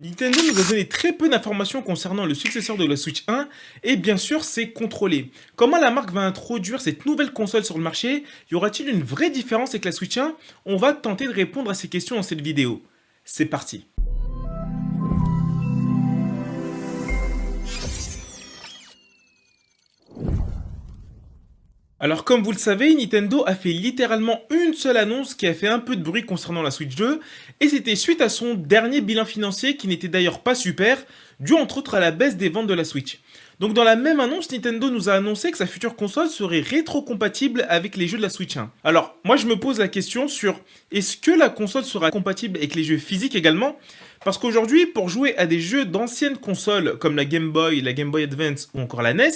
Nintendo nous a donné très peu d'informations concernant le successeur de la Switch 1 et bien sûr c'est contrôlé. Comment la marque va introduire cette nouvelle console sur le marché? Y aura-t-il une vraie différence avec la Switch 1? On va tenter de répondre à ces questions dans cette vidéo. C'est parti. Alors comme vous le savez, Nintendo a fait littéralement une seule annonce qui a fait un peu de bruit concernant la Switch 2, et c'était suite à son dernier bilan financier qui n'était d'ailleurs pas super, dû entre autres à la baisse des ventes de la Switch. Donc dans la même annonce, Nintendo nous a annoncé que sa future console serait rétro-compatible avec les jeux de la Switch 1. Alors moi je me pose la question sur est-ce que la console sera compatible avec les jeux physiques également? Parce qu'aujourd'hui, pour jouer à des jeux d'anciennes consoles comme la Game Boy, la Game Boy Advance ou encore la NES,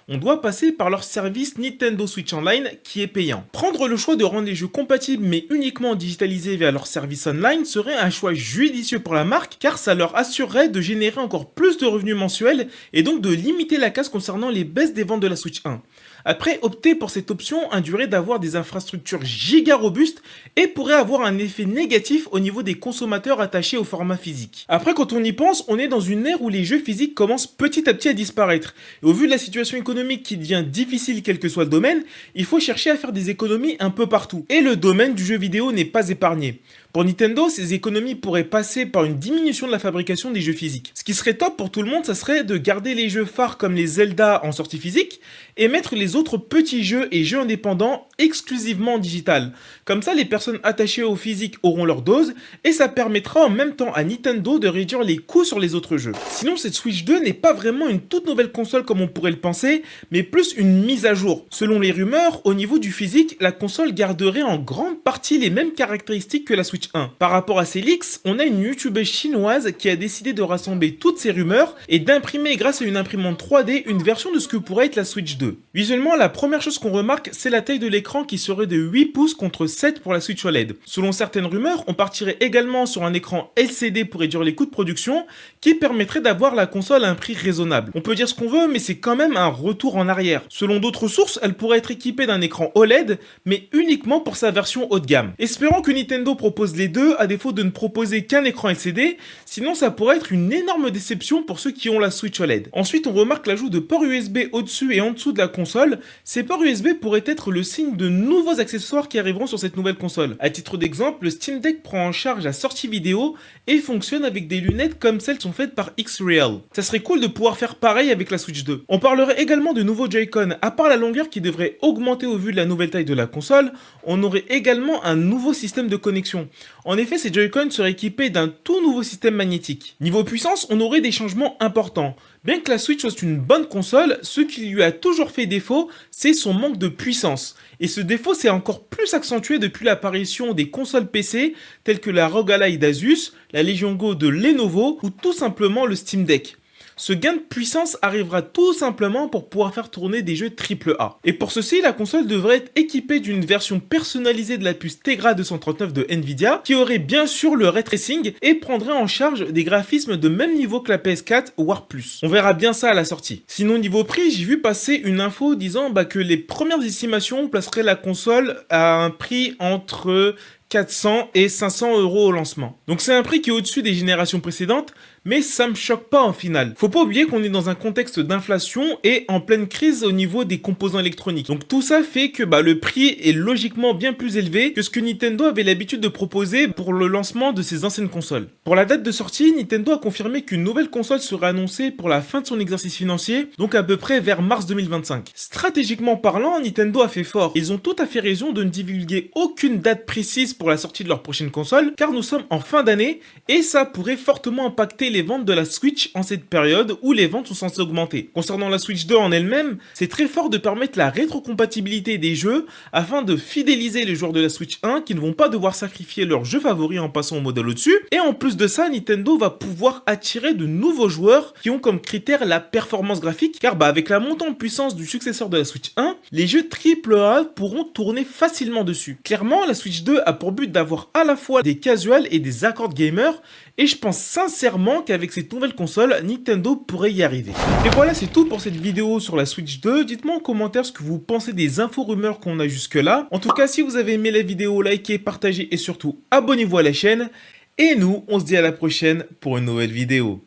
on doit passer par leur service Nintendo Switch Online qui est payant. Prendre le choix de rendre les jeux compatibles mais uniquement digitalisés via leur service online serait un choix judicieux pour la marque car ça leur assurerait de générer encore plus de revenus mensuels et donc de limiter la casse concernant les baisses des ventes de la Switch 1. Après, opter pour cette option induirait d'avoir des infrastructures giga robustes et pourrait avoir un effet négatif au niveau des consommateurs attachés au format physique. Après, quand on y pense, on est dans une ère où les jeux physiques commencent petit à petit à disparaître. Et au vu de la situation économique qui devient difficile quel que soit le domaine, il faut chercher à faire des économies un peu partout. Et le domaine du jeu vidéo n'est pas épargné. Pour Nintendo, ces économies pourraient passer par une diminution de la fabrication des jeux physiques. Ce qui serait top pour tout le monde, ça serait de garder les jeux phares comme les Zelda en sortie physique et mettre les autres petits jeux et jeux indépendants exclusivement en digital. Comme ça, les personnes attachées au physique auront leur dose et ça permettra en même temps à Nintendo de réduire les coûts sur les autres jeux. Sinon, cette Switch 2 n'est pas vraiment une toute nouvelle console comme on pourrait le penser, mais plus une mise à jour. Selon les rumeurs, au niveau du physique, la console garderait en grande partie les mêmes caractéristiques que la Switch 1. Par rapport à ces leaks, on a une youtubeuse chinoise qui a décidé de rassembler toutes ces rumeurs et d'imprimer grâce à une imprimante 3D une version de ce que pourrait être la Switch 2. Visuellement, la première chose qu'on remarque, c'est la taille de l'écran qui serait de 8 pouces contre 7 pour la Switch OLED. Selon certaines rumeurs, on partirait également sur un écran LCD pour réduire les coûts de production qui permettrait d'avoir la console à un prix raisonnable. On peut dire ce qu'on veut, mais c'est quand même un retour en arrière. Selon d'autres sources, elle pourrait être équipée d'un écran OLED, mais uniquement pour sa version haut de gamme. Espérons que Nintendo propose les deux, à défaut de ne proposer qu'un écran LCD, sinon ça pourrait être une énorme déception pour ceux qui ont la Switch OLED. Ensuite, on remarque l'ajout de ports USB au-dessus et en dessous de la console. Ces ports USB pourraient être le signe de nouveaux accessoires qui arriveront sur cette nouvelle console. À titre d'exemple, le Steam Deck prend en charge la sortie vidéo et fonctionne avec des lunettes comme celles qui sont faites par X-Real. Ça serait cool de pouvoir faire pareil avec la Switch 2. On parlerait également de nouveaux Joy-Con. À part la longueur qui devrait augmenter au vu de la nouvelle taille de la console, on aurait également un nouveau système de connexion. En effet, ces Joy-Con seraient équipés d'un tout nouveau système magnétique. Niveau puissance, on aurait des changements importants. Bien que la Switch soit une bonne console, ce qui lui a toujours fait défaut, c'est son manque de puissance. Et ce défaut s'est encore plus accentué depuis l'apparition des consoles PC telles que la ROG Ally d'Asus, la Legion Go de Lenovo ou tout simplement le Steam Deck. Ce gain de puissance arrivera tout simplement pour pouvoir faire tourner des jeux AAA. Et pour ceci, la console devrait être équipée d'une version personnalisée de la puce Tegra 239 de Nvidia, qui aurait bien sûr le ray tracing et prendrait en charge des graphismes de même niveau que la PS4 voire plus. On verra bien ça à la sortie. Sinon niveau prix, j'ai vu passer une info disant que les premières estimations placeraient la console à un prix entre 400 et 500 euros au lancement. Donc c'est un prix qui est au-dessus des générations précédentes, mais ça me choque pas en final. Faut pas oublier qu'on est dans un contexte d'inflation et en pleine crise au niveau des composants électroniques. Donc tout ça fait que le prix est logiquement bien plus élevé que ce que Nintendo avait l'habitude de proposer pour le lancement de ses anciennes consoles. Pour la date de sortie, Nintendo a confirmé qu'une nouvelle console serait annoncée pour la fin de son exercice financier, donc à peu près vers mars 2025. Stratégiquement parlant, Nintendo a fait fort. Ils ont tout à fait raison de ne divulguer aucune date précise pour la sortie de leur prochaine console, car nous sommes en fin d'année et ça pourrait fortement impacter les ventes de la Switch en cette période où les ventes sont censées augmenter. Concernant la Switch 2 en elle-même, c'est très fort de permettre la rétrocompatibilité des jeux afin de fidéliser les joueurs de la Switch 1 qui ne vont pas devoir sacrifier leurs jeux favoris en passant au modèle au-dessus. Et en plus de ça, Nintendo va pouvoir attirer de nouveaux joueurs qui ont comme critère la performance graphique, car avec la montée en puissance du successeur de la Switch 1, les jeux AAA pourront tourner facilement dessus. Clairement, la Switch 2 a pour but d'avoir à la fois des casuals et des hardcore gamers, et je pense sincèrement qu'avec cette nouvelle console, Nintendo pourrait y arriver. Et voilà, c'est tout pour cette vidéo sur la Switch 2. Dites-moi en commentaire ce que vous pensez des infos rumeurs qu'on a jusque là. En tout cas, si vous avez aimé la vidéo, likez, partagez et surtout abonnez-vous à la chaîne. Et nous, on se dit à la prochaine pour une nouvelle vidéo.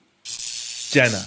Tiana.